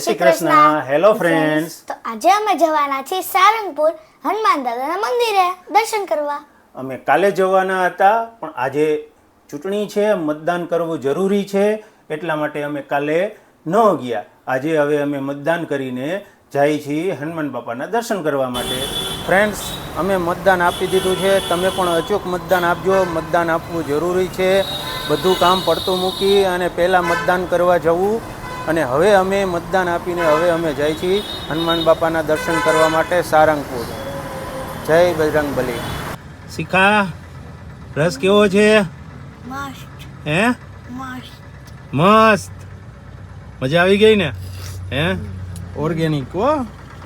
જય Shri Krishna. Hello friends. તો આજે અમે જવાના છીએ સારંગપુર હનુમાન દાદાના મંદિરે દર્શન કરવા. અમે કાલે જવાના હતા પણ આજે ચૂંટણી છે, મતદાન કરવું જરૂરી છે, એટલા માટે અમે કાલે ન ગયા. આજે હવે અમે મતદાન કરીને જઈએ છીએ હનુમાન બાપાના દર્શન કરવા માટે. ફ્રેન્ડ્સ, અમે મતદાન આપી દીધું છે. તમે પણ અચૂક મતદાન આપજો. મતદાન આપવું જરૂરી છે. બધું કામ પડતું મૂકી અને પહેલાં મતદાન કરવા જવું. અને હવે અમે મતદાન આપીને હવે અમે જઈએ છીએ હનુમાન બાપાના દર્શન કરવા માટે સારંગપુર. જય બજરંગબલી. શિખા, રસ કેવો છે? મસ્ત હે? મસ્ત. મસ્ત. મજા આવી ગઈ ને? હે? ઓર્ગેનિક હો,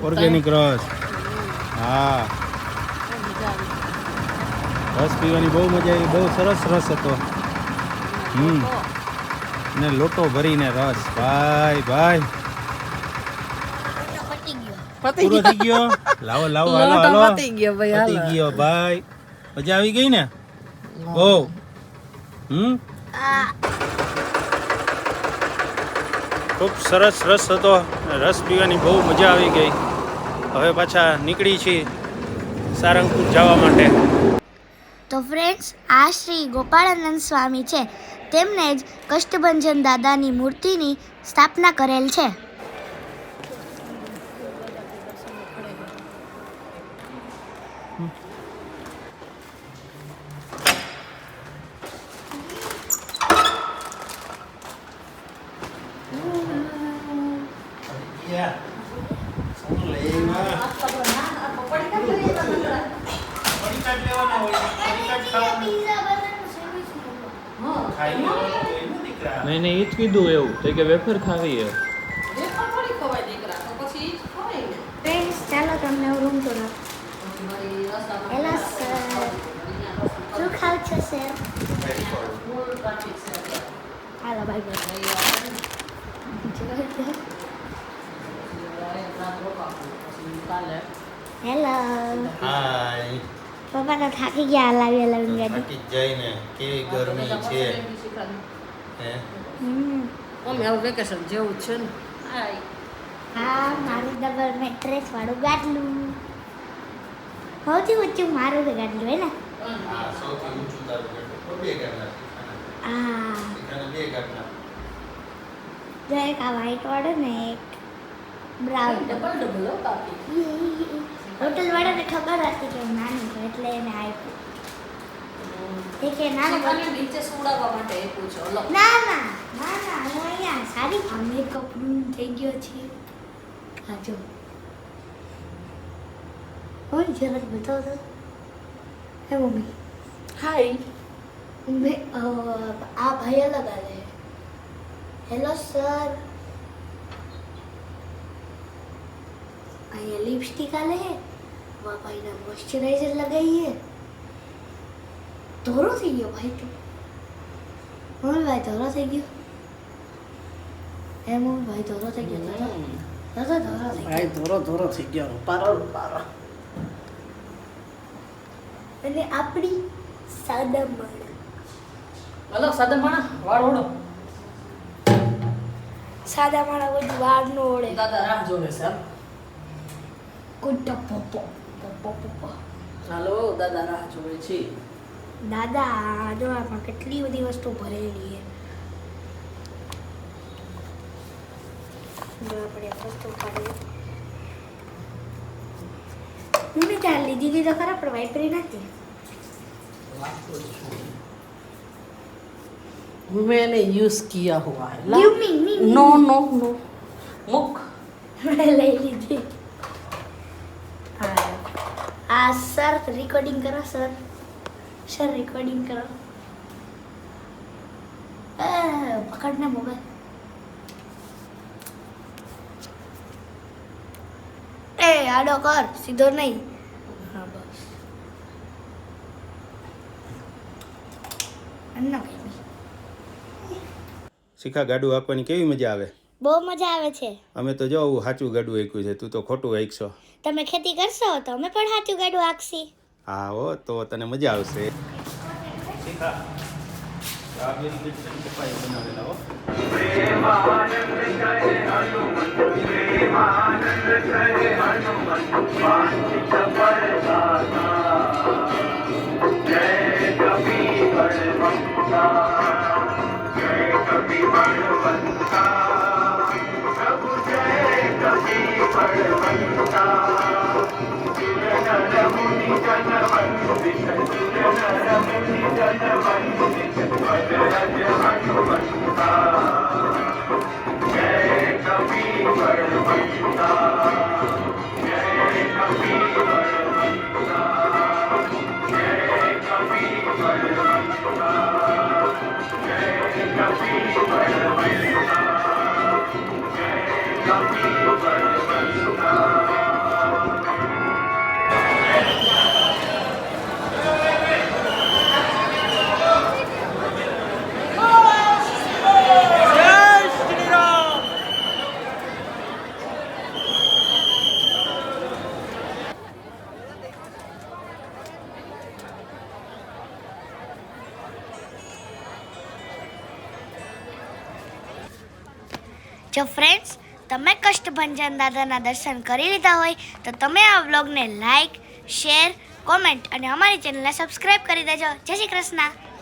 ઓર્ગેનિક રસ. હા, રસ પીવાની બહુ મજા આવી. બહુ સરસ રસ હતો. ને લોટો ભરીને રસ. ભાઈ ભાઈ પૂરો થઈ ગયો. લાવો લાવો, હાલો હાલો. પતી ગયો ભાઈ. મજા આવી ગઈ ને? બહુ. ખૂબ સરસ રસ હતો. રસ પીવાની બહુ મજા આવી ગઈ. હવે પાછા નીકળી છીએ સારંગપુર જવા માટે. તો ફ્રેન્ડ્સ, આ શ્રી ગોપાળાનંદ સ્વામી છે. તેમને જ કષ્ટભંજન દાદાની મૂર્તિની સ્થાપના કરેલ છે. નહીં નહીં, ઈ જ કીધું એવું તો કે વેફર ખાવી હે. ફ્રેન્ડ્સ, ચાલો તમને હું રૂમ તો હેલો સર, શું ખાવ છો સર? હાલો બાય હેલો. હાય. પપ્પા તો થાકી ગયા હલાવી હલાવીને ગાડી. થાકી જ જાય ને, કેવી ગરમી છે. હે? હવે વેકેશન જેવું છે ને. હા, મારું ડબલ મેટ્રેસ વાળું ગાડલું. સૌથી ઊંચું મારું ગાડલું હે ને? હા, સૌથી ઊંચું તારું ગાડલું. બે ગાડલા. હા, શિખાને બે ગાડલા. જો એક આ વ્હાઈટ વાળું ને એક બ્રાઉન. ડબલ હો કાકી. હોટલ વાળાને ખબર હતી કે હું નાની છું એટલે એને આપ્યું. એ કે ના ના શિખાને નીચે સુવડાવવા માટે આપ્યું છે. અલગ. ના ના ના ના, હું અહીંયા સારી આ મેકઅપ રૂમ થઈ ગયો છે. હા જો ઓય જરાક બતાવો તો. હે મમ્મી. હાય. આ ભાઈ અલગ આવે. Hello sir. અહીંયા લિપસ્ટિક આલે હે. ભાઈના મોઇશ્ચરાઇઝર લગાવીએ. ધોરો થઈ ગયો ભાઈ તો. ભાઈ ધોરો થઈ ગયો. એમ ભાઈ ધોરો થઈ ગયો. ધોરો ધોરો થઈ ભાઈ ધોરો થઈ ગયો. પારો. અને આપણી સાદા માણા. અલગ સાદા માણા વાળ ઓળો. સાદા માણા કોઈ વાળ નો ઓળે. દાદા રાહ જોવે છે. કુટ્ટા પોપો પોપો. ચાલો, દાદા રાહ જોવે છે. દાદા જો આમાં કેટલી બધી વસ્તુ ભરેલી છે. જો આપણે વસ્તુ કાઢીએ. મમ્મી ત્યાં લીધી હતી તો ખરા પણ વાપરી નથી. मैंने यूज किया हुआ है. Give me. नो मुख. મેં લઈ લીધી. આ સર રેકોર્ડિંગ કરો સર. સર રેકોર્ડિંગ કરો. પકડને મોબાઈલ. એ આડો કર, સીધો નહીં. હા બસ. અન્ના બેબી. શિખા, ગાડું હાંકવાની કેવી મજા આવે? બહુ મજા આવે છે. અમે તો જો આવું સાચું ગાડું હાંક્યું છે. તું તો ખોટું હાંકશો. તમે ખેતી કરશો તો અમે પણ સાચું ગાડું હાંકશી. હા હો, તો તને મજા આવશે. શિખા, આ બે ગીત છે ને પપ્પાએ બનાવેલા હો. જો ફ્રેન્ડ્સ તમે કષ્ટભંજન દાદાના દર્શન કરી લીધા હોય તો તમે આ વ્લોગને લાઈક, શેર, કોમેન્ટ અને અમારી ચેનલને સબસ્ક્રાઈબ કરી દેજો. જય શ્રી કૃષ્ણ.